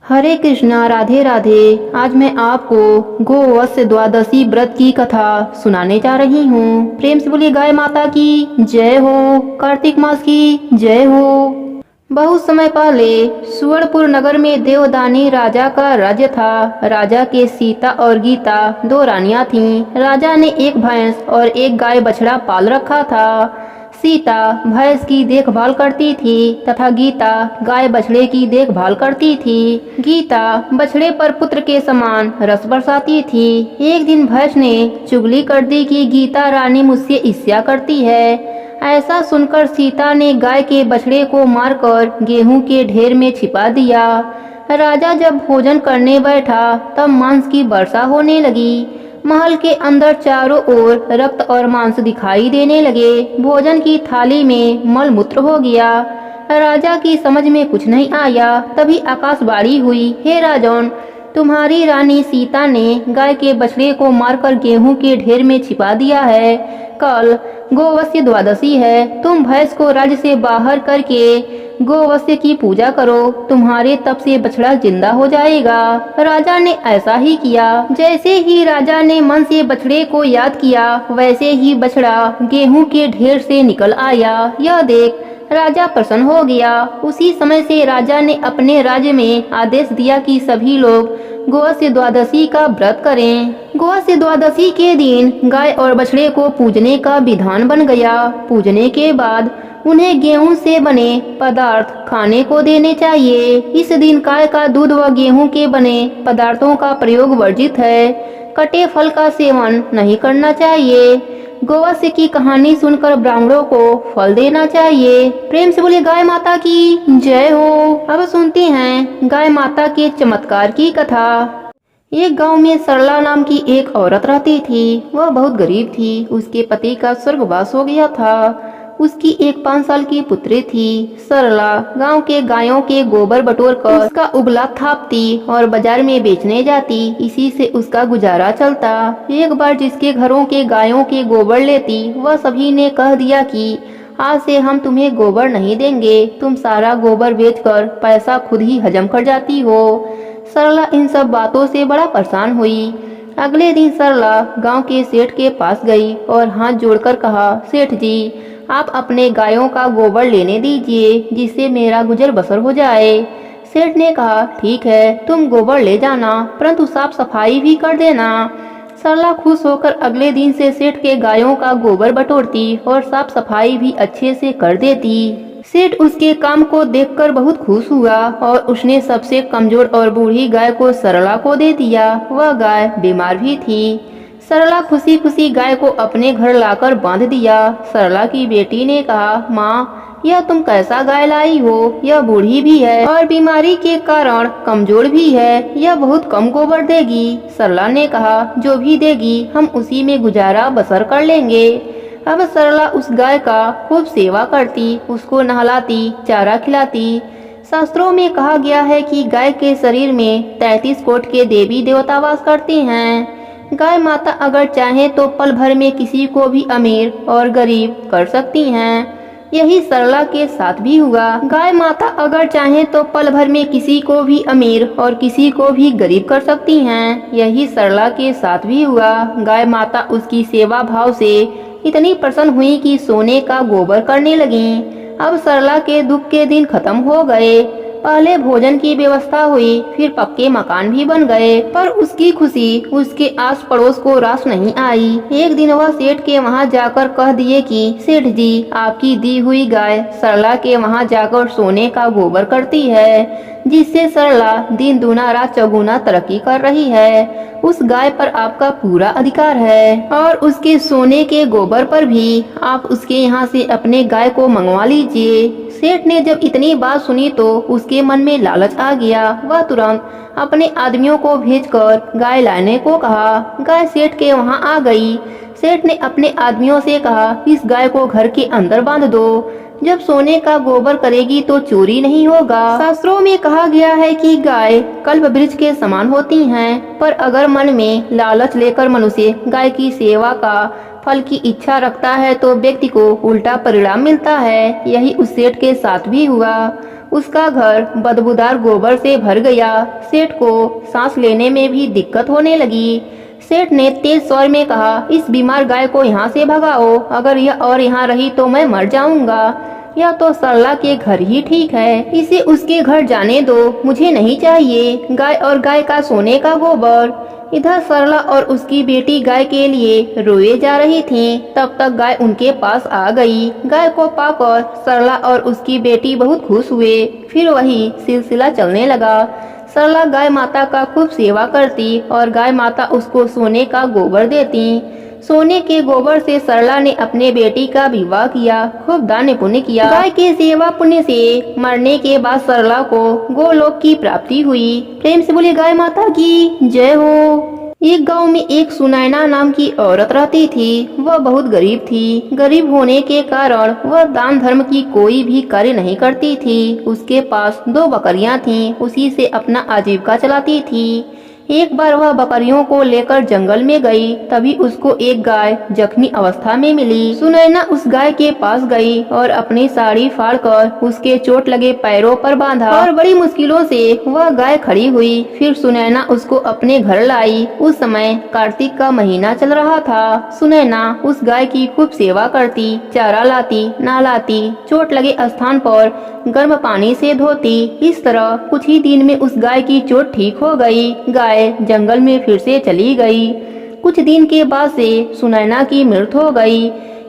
हरे कृष्णा, राधे राधे। आज मैं आपको गोवत्स द्वादशी व्रत की कथा सुनाने जा रही हूँ। प्रेम से बोलिए गाय माता की जय हो, कार्तिक मास की जय हो। बहुत समय पहले सुवर्णपुर नगर में देवदानी राजा का राज्य था। राजा के सीता और गीता दो रानियां थीं। राजा ने एक भैंस और एक गाय बछड़ा पाल रखा था। सीता भैंस की देखभाल करती थी तथा गीता गाय बछड़े की देखभाल करती थी। गीता बछड़े पर पुत्र के समान रस बरसाती थी। एक दिन भैंस ने चुगली कर दी कि गीता रानी मुझसे ईर्ष्या करती है। ऐसा सुनकर सीता ने गाय के बछड़े को मारकर गेहूं के ढेर में छिपा दिया। राजा जब भोजन करने बैठा तब मांस की वर्षा होने लगी। महल के अंदर चारों ओर रक्त और मांस दिखाई देने लगे। भोजन की थाली में मलमूत्र हो गया। राजा की समझ में कुछ नहीं आया। तभी आकाशवाणी हुई, हे राजन, तुम्हारी रानी सीता ने गाय के बछड़े को मारकर गेहूं के ढेर में छिपा दिया है। कल गोवत्स द्वादशी है। तुम भैंस को राज्य से बाहर करके गोवत्स की पूजा करो। तुम्हारे तप से बछड़ा जिंदा हो जाएगा। राजा ने ऐसा ही किया। जैसे ही राजा ने मन से बछड़े को याद किया, वैसे ही बछड़ा गेहूं के ढेर से निकल आया। यह देख राजा प्रसन्न हो गया। उसी समय से राजा ने अपने राज्य में आदेश दिया कि सभी लोग गोवत्स द्वादशी का व्रत करें। गोवत्स द्वादशी के दिन गाय और बछड़े को पूजने का विधान बन गया। पूजने के बाद उन्हें गेहूं से बने पदार्थ खाने को देने चाहिए। इस दिन गाय का दूध व गेहूं के बने पदार्थों का प्रयोग वर्जित है। कटे फल का सेवन नहीं करना चाहिए। गोवत्स की कहानी सुनकर ब्राह्मणों को फल देना चाहिए। प्रेम से बोलिए गाय माता की जय हो। अब सुनते हैं गाय माता के चमत्कार की कथा। एक गांव में सरला नाम की एक औरत रहती थी। वह बहुत गरीब थी। उसके पति का स्वर्गवास हो गया था। उसकी एक 5 साल की पुत्री थी। सरला गांव के गायों के गोबर बटोर कर उसका उगला थापती और बाजार में बेचने जाती। इसी से उसका गुजारा चलता। एक बार जिसके घरों के गायों के गोबर लेती, वह सभी ने कह दिया कि आज से हम तुम्हें गोबर नहीं देंगे। तुम सारा गोबर बेचकर पैसा खुद ही हजम कर जाती हो। सरला इन सब बातों से बड़ा परेशान हुई। अगले दिन सरला गांव के सेठ के पास गई और हाथ जोड़कर कहा, सेठ जी, आप अपने गायों का गोबर लेने दीजिए, जिससे मेरा गुजर बसर हो जाए। सेठ ने कहा, ठीक है, तुम गोबर ले जाना, परंतु साफ सफाई भी कर देना। सरला खुश होकर अगले दिन से सेठ के गायों का गोबर बटोरती और साफ सफाई भी अच्छे से कर देती। सेठ उसके काम को देखकर बहुत खुश हुआ और उसने सबसे कमजोर और बूढ़ी गाय को सरला को दे दिया। वह गाय बीमार भी थी। सरला खुशी खुशी गाय को अपने घर लाकर बांध दिया। सरला की बेटी ने कहा, माँ, यह तुम कैसा गाय लाई हो? यह बूढ़ी भी है और बीमारी के कारण कमजोर भी है। यह बहुत कम गोबर देगी। सरला ने कहा, जो भी देगी हम उसी में गुजारा बसर कर लेंगे। अब सरला उस गाय का खूब सेवा करती, उसको नहलाती, चारा खिलाती। शास्त्रों में कहा गया है कि गाय के शरीर में 33 कोट के देवी देवता वास करते हैं। गाय माता अगर चाहे तो पल भर में किसी को भी अमीर और गरीब कर सकती हैं। यही सरला के साथ भी हुआ। गाय माता अगर चाहे तो पल भर में किसी को भी अमीर और किसी को भी गरीब कर सकती हैं। यही सरला के साथ भी हुआ। गाय माता उसकी सेवा भाव से इतनी प्रसन्न हुई कि सोने का गोबर करने लगी। अब सरला के दुख के दिन खत्म हो गए। पहले भोजन की व्यवस्था हुई, फिर पक्के मकान भी बन गए, पर उसकी खुशी उसके आस पड़ोस को रास नहीं आई। एक दिन वह सेठ के वहां जाकर कह दिए कि सेठ जी, आपकी दी हुई गाय सरला के वहां जाकर सोने का गोबर करती है, जिससे सरला दिन दूना रात चौगुना तरक्की कर रही है। उस गाय पर आपका पूरा अधिकार है और उसके सोने के गोबर पर भी। आप उसके यहाँ से अपने गाय को मंगवा लीजिए। सेठ ने जब इतनी बात सुनी तो उसके मन में लालच आ गया। वह तुरंत अपने आदमियों को भेजकर गाय लाने को कहा। गाय सेठ के वहाँ आ गई। सेठ ने अपने आदमियों से कहा, इस गाय को घर के अंदर बांध दो। जब सोने का गोबर करेगी तो चोरी नहीं होगा। शास्त्रों में कहा गया है कि गाय कल्प वृक्ष के समान होती हैं, पर अगर मन में लालच लेकर मनुष्य गाय की सेवा का फल की इच्छा रखता है तो व्यक्ति को उल्टा परिणाम मिलता है। यही उस सेठ के साथ भी हुआ। उसका घर बदबूदार गोबर से भर गया। सेठ को सांस लेने में भी दिक्कत होने लगी। सेठ ने तेज स्वर में कहा, इस बीमार गाय को यहाँ से भगाओ, अगर यह और यहाँ रही तो मैं मर जाऊंगा। यह तो सरला के घर ही ठीक है, इसे उसके घर जाने दो, मुझे नहीं चाहिए गाय और गाय का सोने का गोबर। इधर सरला और उसकी बेटी गाय के लिए रोए जा रही थीं। तब तक गाय उनके पास आ गई। गाय को पाकर सरला और उसकी बेटी बहुत खुश हुए। फिर वही सिलसिला चलने लगा। सरला गाय माता का खूब सेवा करती और गाय माता उसको सोने का गोबर देती। सोने के गोबर से सरला ने अपने बेटी का विवाह किया, खूब दान पुण्य किया। गाय के सेवा पुण्य से मरने के बाद सरला को गोलोक की प्राप्ति हुई। प्रेम से बोली गाय माता की जय हो। एक गांव में एक सुनैना नाम की औरत रहती थी। वह बहुत गरीब थी। गरीब होने के कारण वह दान धर्म की कोई भी कार्य नहीं करती थी। उसके पास 2 बकरियां थीं, उसी से अपना आजीविका चलाती थी। एक बार वह बकरियों को लेकर जंगल में गई, तभी उसको एक गाय जख्मी अवस्था में मिली। सुनैना उस गाय के पास गई और अपनी साड़ी फाड़कर उसके चोट लगे पैरों पर बांधा और बड़ी मुश्किलों से वह गाय खड़ी हुई। फिर सुनैना उसको अपने घर लाई। उस समय कार्तिक का महीना चल रहा था। सुनैना उस गाय की खूब सेवा करती, चारा लाती, नहलाती, चोट लगे स्थान पर गर्म पानी से धोती। इस तरह कुछ ही दिन में उस गाय की चोट ठीक हो गई। गाय जंगल में फिर से चली गई। कुछ दिन के बाद से सुनैना की मृत्यु हो गई।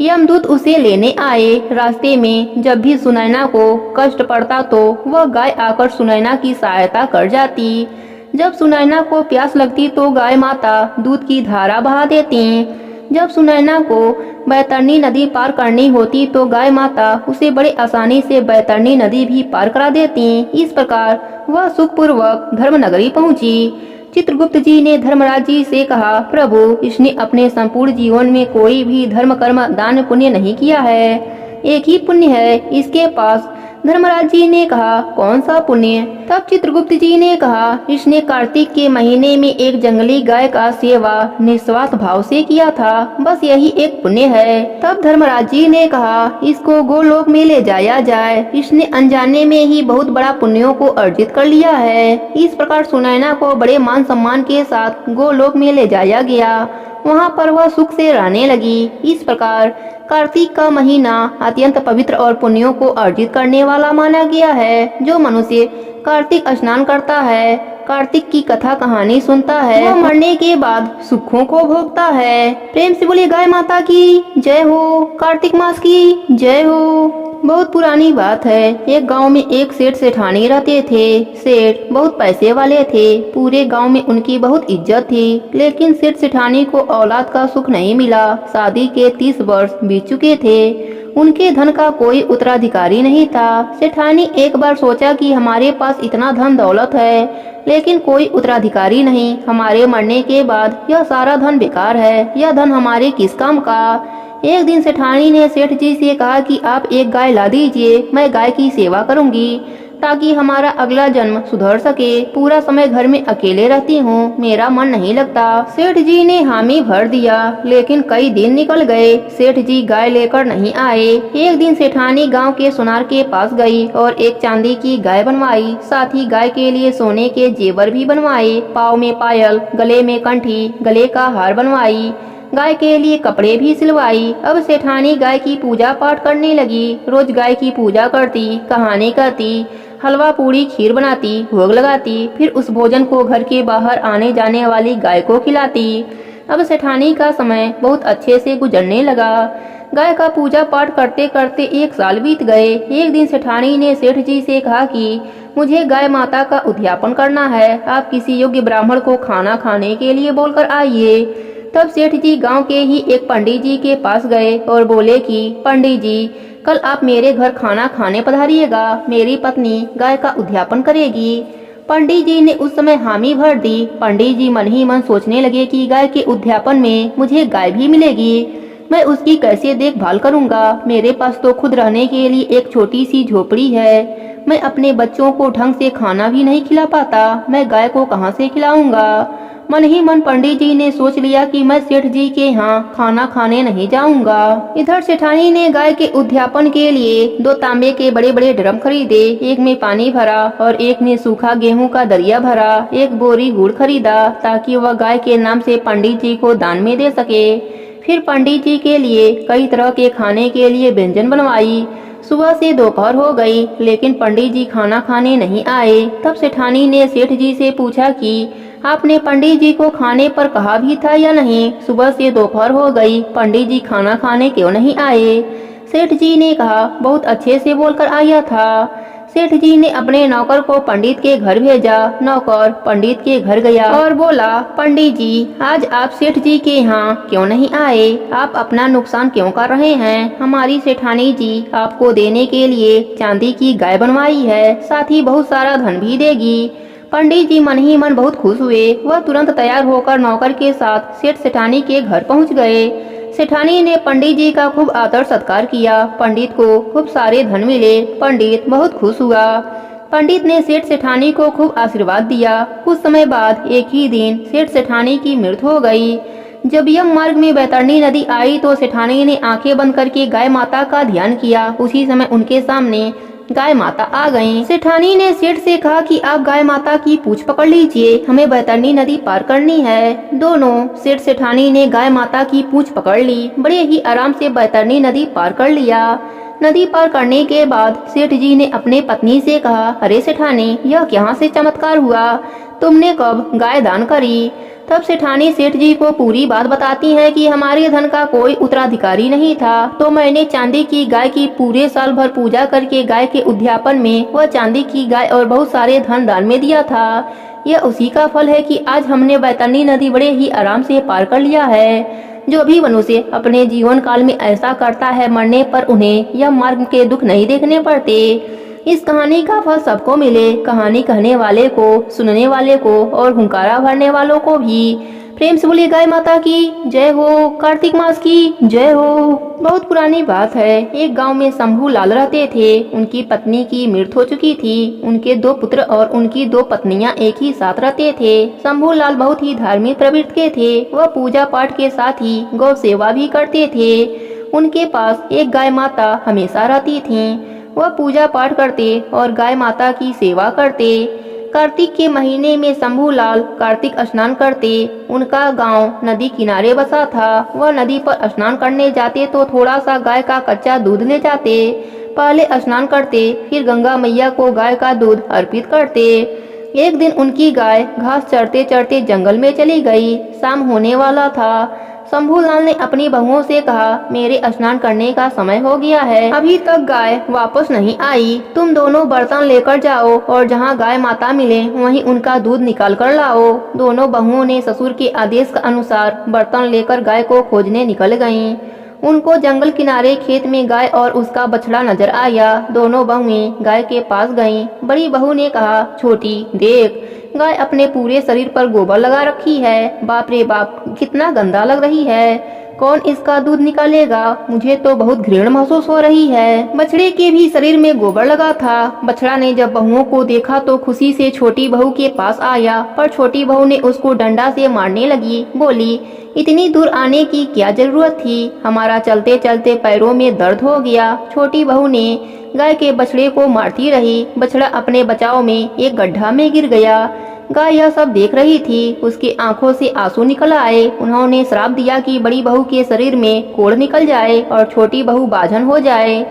यमदूत उसे लेने आए। रास्ते में जब भी सुनैना को कष्ट पड़ता तो वह गाय आकर सुनैना की सहायता कर जाती। जब सुनैना को प्यास लगती तो गाय माता दूध की धारा बहा देती। जब सुनैना को बैतरणी नदी पार करनी होती तो गाय माता उसे बड़े आसानी से बैतरणी नदी भी पार करा देती। इस प्रकार वह सुखपूर्वक धर्मनगरी पहुंची। चित्रगुप्त जी ने धर्मराज जी से कहा, प्रभु, इसने अपने संपूर्ण जीवन में कोई भी धर्म कर्म दान पुण्य नहीं किया है। एक ही पुण्य है इसके पास। धर्मराज जी ने कहा, कौन सा पुण्य? तब चित्रगुप्त जी ने कहा, इसने कार्तिक के महीने में एक जंगली गाय का सेवा निस्वार्थ भाव से किया था, बस यही एक पुण्य है। तब धर्मराज जी ने कहा, इसको गोलोक में ले जाया जाए, इसने अनजाने में ही बहुत बड़ा पुण्यों को अर्जित कर लिया है। इस प्रकार सुनैना को बड़े मान सम्मान के साथ गोलोक में ले जाया गया। वहाँ पर वह सुख से रहने लगी। इस प्रकार कार्तिक का महीना अत्यंत पवित्र और पुण्यों को अर्जित करने वाला माना गया है। जो मनुष्य कार्तिक स्नान करता है, कार्तिक की कथा कहानी सुनता है, वह मरने के बाद सुखों को भोगता है। प्रेम से बोलिए गाय माता की जय हो, कार्तिक मास की जय हो। बहुत पुरानी बात है। एक गांव में एक सेठ सेठानी रहते थे। सेठ बहुत पैसे वाले थे। पूरे गांव में उनकी बहुत इज्जत थी। लेकिन सेठ सेठानी को औलाद का सुख नहीं मिला। शादी के 30 वर्ष बीत चुके थे। उनके धन का कोई उत्तराधिकारी नहीं था। सेठानी एक बार सोचा कि हमारे पास इतना धन दौलत है, लेकिन कोई उत्तराधिकारी नहीं। हमारे मरने के बाद यह सारा धन बेकार है। यह धन हमारे किस काम का? एक दिन सेठानी ने सेठ जी से कहा कि आप एक गाय ला दीजिए, मैं गाय की सेवा करूंगी ताकि हमारा अगला जन्म सुधर सके। पूरा समय घर में अकेले रहती हूँ, मेरा मन नहीं लगता। सेठ जी ने हामी भर दिया, लेकिन कई दिन निकल गए। सेठ जी गाय लेकर नहीं आए। एक दिन सेठानी गांव के सुनार के पास गई और एक चांदी की गाय बनवाई। साथ ही गाय के लिए सोने के जेवर भी बनवाए। पाँव में पायल, गले में कंठी, गले का हार बनवाई। गाय के लिए कपड़े भी सिलवाई। अब सेठानी गाय की पूजा पाठ करने लगी। रोज गाय की पूजा करती, कहानी करती, हलवा पूड़ी खीर बनाती, भोग लगाती, फिर उस भोजन को घर के बाहर आने जाने वाली गाय को खिलाती। अब सेठानी का समय बहुत अच्छे से गुजरने लगा। गाय का पूजा पाठ करते करते 1 साल बीत गए। एक दिन सेठानी ने सेठ जी से कहा कि मुझे गाय माता का उद्यापन करना है, आप किसी योग्य ब्राह्मण को खाना खाने के लिए बोलकर आइए। तब सेठ जी गांव के ही एक पंडित जी के पास गए और बोले कि पंडित जी, कल आप मेरे घर खाना खाने पधारिएगा, मेरी पत्नी गाय का उद्यापन करेगी। पंडित जी ने उस समय हामी भर दी। पंडित जी मन ही मन सोचने लगे कि गाय के उद्यापन में मुझे गाय भी मिलेगी, मैं उसकी कैसे देखभाल करूंगा। मेरे पास तो खुद रहने के लिए एक छोटी सी झोपड़ी है। मैं अपने बच्चों को ढंग से खाना भी नहीं खिला पाता, मैं गाय को कहाँ से खिलाऊंगा। मन ही मन पंडित जी ने सोच लिया कि मैं सेठ जी के यहाँ खाना खाने नहीं जाऊंगा। इधर सेठानी ने गाय के उद्यापन के लिए 2 तांबे के बड़े बड़े ड्रम खरीदे, एक में पानी भरा और एक में सूखा गेहूं का दरिया भरा। एक बोरी गुड़ खरीदा ताकि वह गाय के नाम से पंडित जी को दान में दे सके। फिर पंडित जी के लिए कई तरह के खाने के लिए व्यंजन बनवाई। सुबह से दोपहर हो गई लेकिन पंडित जी खाना खाने नहीं आए। तब सेठानी ने सेठ जी से पूछा कि आपने पंडित जी को खाने पर कहा भी था या नहीं? सुबह से दोपहर हो गई, पंडित जी खाना खाने क्यों नहीं आए? सेठ जी ने कहा बहुत अच्छे से बोलकर आया था। सेठ जी ने अपने नौकर को पंडित के घर भेजा। नौकर पंडित के घर गया और बोला, पंडित जी आज आप सेठ जी के यहाँ क्यों नहीं आए? आप अपना नुकसान क्यों कर रहे हैं? हमारी सेठानी जी आपको देने के लिए चांदी की गाय बनवाई है, साथ ही बहुत सारा धन भी देगी। पंडित जी मन ही मन बहुत खुश हुए। वह तुरंत तैयार होकर नौकर के साथ सेठ सेठानी के घर पहुँच गए। सेठानी ने पंडित जी का खूब आदर सत्कार किया। पंडित को खूब सारे धन मिले। पंडित बहुत खुश हुआ। पंडित ने सेठ सेठानी को खूब आशीर्वाद दिया। कुछ समय बाद एक ही दिन सेठ सेठानी की मृत्यु हो गई। जब यम मार्ग में बैतरणी नदी आई तो सेठानी ने आंखें बंद करके गाय माता का ध्यान किया। उसी समय उनके सामने गाय माता आ गईं। सेठानी ने सेठ से कहा कि आप गाय माता की पूंछ पकड़ लीजिए, हमें बैतरणी नदी पार करनी है। दोनों सेठ सेठानी ने गाय माता की पूंछ पकड़ ली। बड़े ही आराम से बैतरणी नदी पार कर लिया। नदी पार करने के बाद सेठ जी ने अपने पत्नी से कहा, अरे सेठानी यह कहाँ से चमत्कार हुआ? तुमने कब गाय दान करी? तब सेठानी सेठ जी को पूरी बात बताती हैं कि हमारे धन का कोई उत्तराधिकारी नहीं था, तो मैंने चांदी की गाय की पूरे साल भर पूजा करके गाय के उद्यापन में वह चांदी की गाय और बहुत सारे धन दान में दिया था। यह उसी का फल है कि आज हमने बैतरणी नदी बड़े ही आराम से पार कर लिया है। जो भी मनुष्य अपने जीवन काल में ऐसा करता है, मरने पर उन्हें यह मार्ग के दुख नहीं देखने पड़ते। इस कहानी का फल सबको मिले, कहानी कहने वाले को, सुनने वाले को और हुंकारा भरने वालों को भी। प्रेम से बोलिए गाय माता की जय हो, कार्तिक मास की जय हो। बहुत पुरानी बात है। एक गांव में शंभू लाल रहते थे। उनकी पत्नी की मृत्यु हो चुकी थी। उनके 2 पुत्र और उनकी 2 पत्नियां एक ही साथ रहते थे। शंभू लाल बहुत ही धार्मिक प्रवृत्ति के थे। वह पूजा पाठ के साथ ही गौ सेवा भी करते थे। उनके पास एक गाय माता हमेशा रहती थी। वह पूजा पाठ करते और गाय माता की सेवा करते। कार्तिक के महीने में शंभू लाल कार्तिक स्नान करते। उनका गांव नदी किनारे बसा था। वह नदी पर स्नान करने जाते तो थोड़ा सा गाय का कच्चा दूध ले जाते। पहले स्नान करते, फिर गंगा मैया को गाय का दूध अर्पित करते। एक दिन उनकी गाय घास चरते चरते जंगल में चली गई। शाम होने वाला था। शंभू लाल ने अपनी बहुओं से कहा, मेरे स्नान करने का समय हो गया है, अभी तक गाय वापस नहीं आई। तुम दोनों बर्तन लेकर जाओ और जहाँ गाय माता मिले वहीं उनका दूध निकाल कर लाओ। दोनों बहुओं ने ससुर के आदेश के अनुसार बर्तन लेकर गाय को खोजने निकल गईं। उनको जंगल किनारे खेत में गाय और उसका बछड़ा नजर आया। दोनों बहुएं गाय के पास गईं। बड़ी बहू ने कहा, छोटी देख, गाय अपने पूरे शरीर पर गोबर लगा रखी है। बाप रे बाप, कितना गंदा लग रही है। कौन इसका दूध निकालेगा? मुझे तो बहुत घृणा महसूस हो रही है। बछड़े के भी शरीर में गोबर लगा था। बछड़ा ने जब बहुओं को देखा तो खुशी से छोटी बहू के पास आया, पर छोटी बहू ने उसको डंडा से मारने लगी। बोली, इतनी दूर आने की क्या जरूरत थी? हमारा चलते चलते पैरों में दर्द हो गया। छोटी बहू ने गाय के बछड़े को मारती रही। बछड़ा अपने बचाव में एक गड्ढा में गिर गया। गाय यह सब देख रही थी। उसकी आंखों से आंसू निकल आए। उन्होंने श्राप दिया कि बड़ी बहू के शरीर में कोढ़ निकल जाए और छोटी बहू बाझन हो जाए।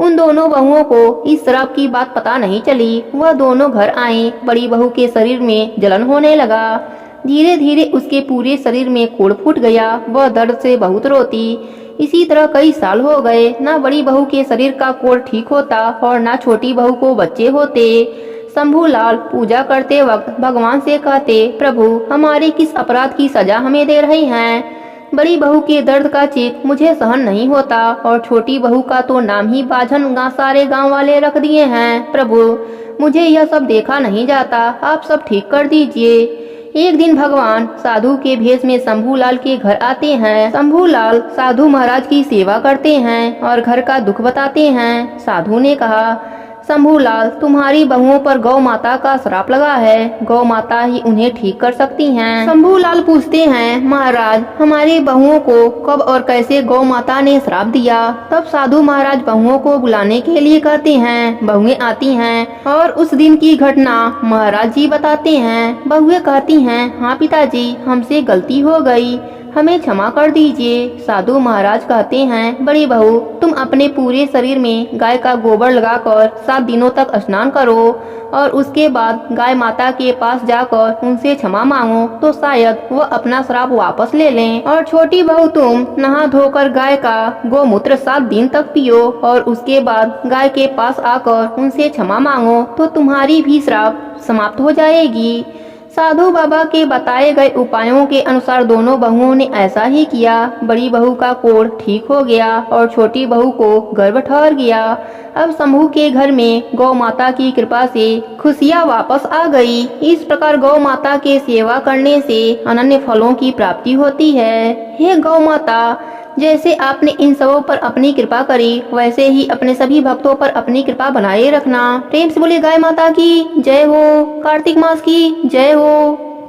उन दोनों बहुओं को इस श्राप की बात पता नहीं चली। वह दोनों घर आए। बड़ी बहू के शरीर में जलन होने लगा। धीरे धीरे उसके पूरे शरीर में कोढ़ फूट गया। वह दर्द से बहुत रोती। इसी तरह कई साल हो गए। ना बड़ी बहू के शरीर का कोढ़ ठीक होता और ना छोटी बहू को बच्चे होते। शंभू लाल पूजा करते वक्त भगवान से कहते, प्रभु हमारे किस अपराध की सजा हमें दे रहे हैं? बड़ी बहू के दर्द का चीख मुझे सहन नहीं होता और छोटी बहू का तो नाम ही बाझन सारे गांव वाले रख दिए हैं। प्रभु मुझे यह सब देखा नहीं जाता, आप सब ठीक कर दीजिए। एक दिन भगवान साधु के भेष में शंभू लाल के घर आते हैं। शंभू लाल साधु महाराज की सेवा करते हैं और घर का दुख बताते हैं। साधु ने कहा, शंभूलाल, तुम्हारी बहुओं पर गौ माता का श्राप लगा है। गौ माता ही उन्हें ठीक कर सकती हैं। शंभूलाल पूछते हैं, महाराज हमारी बहुओं को कब और कैसे गौ माता ने श्राप दिया? तब साधु महाराज बहुओं को बुलाने के लिए कहते हैं। बहुएं आती हैं और उस दिन की घटना महाराज जी बताते हैं। बहुएं कहती हैं, हाँ पिताजी, हमसे गलती हो गई, हमें क्षमा कर दीजिए। साधु महाराज कहते हैं, बड़ी बहू, तुम अपने पूरे शरीर में गाय का गोबर लगाकर 7 दिनों तक स्नान करो और उसके बाद गाय माता के पास जाकर उनसे क्षमा मांगो तो शायद वो अपना श्राप वापस ले लें। और छोटी बहू, तुम नहा धोकर गाय का गोमूत्र 7 दिन तक पियो और उसके बाद गाय के पास आकर उनसे क्षमा मांगो तो तुम्हारी भी श्राप समाप्त हो जाएगी। साधु बाबा के बताए गए उपायों के अनुसार दोनों बहुओं ने ऐसा ही किया। बड़ी बहू का कोढ़ ठीक हो गया और छोटी बहू को गर्भ ठहर गया। अब शंभू के घर में गौ माता की कृपा से खुशियाँ वापस आ गई। इस प्रकार गौ माता के सेवा करने से अनन्य फलों की प्राप्ति होती है। हे गौ माता, जैसे आपने इन सबों पर अपनी कृपा करी, वैसे ही अपने सभी भक्तों पर अपनी कृपा बनाए रखना। प्रेम से बोलिए गाय माता की जय हो, कार्तिक मास की जय हो।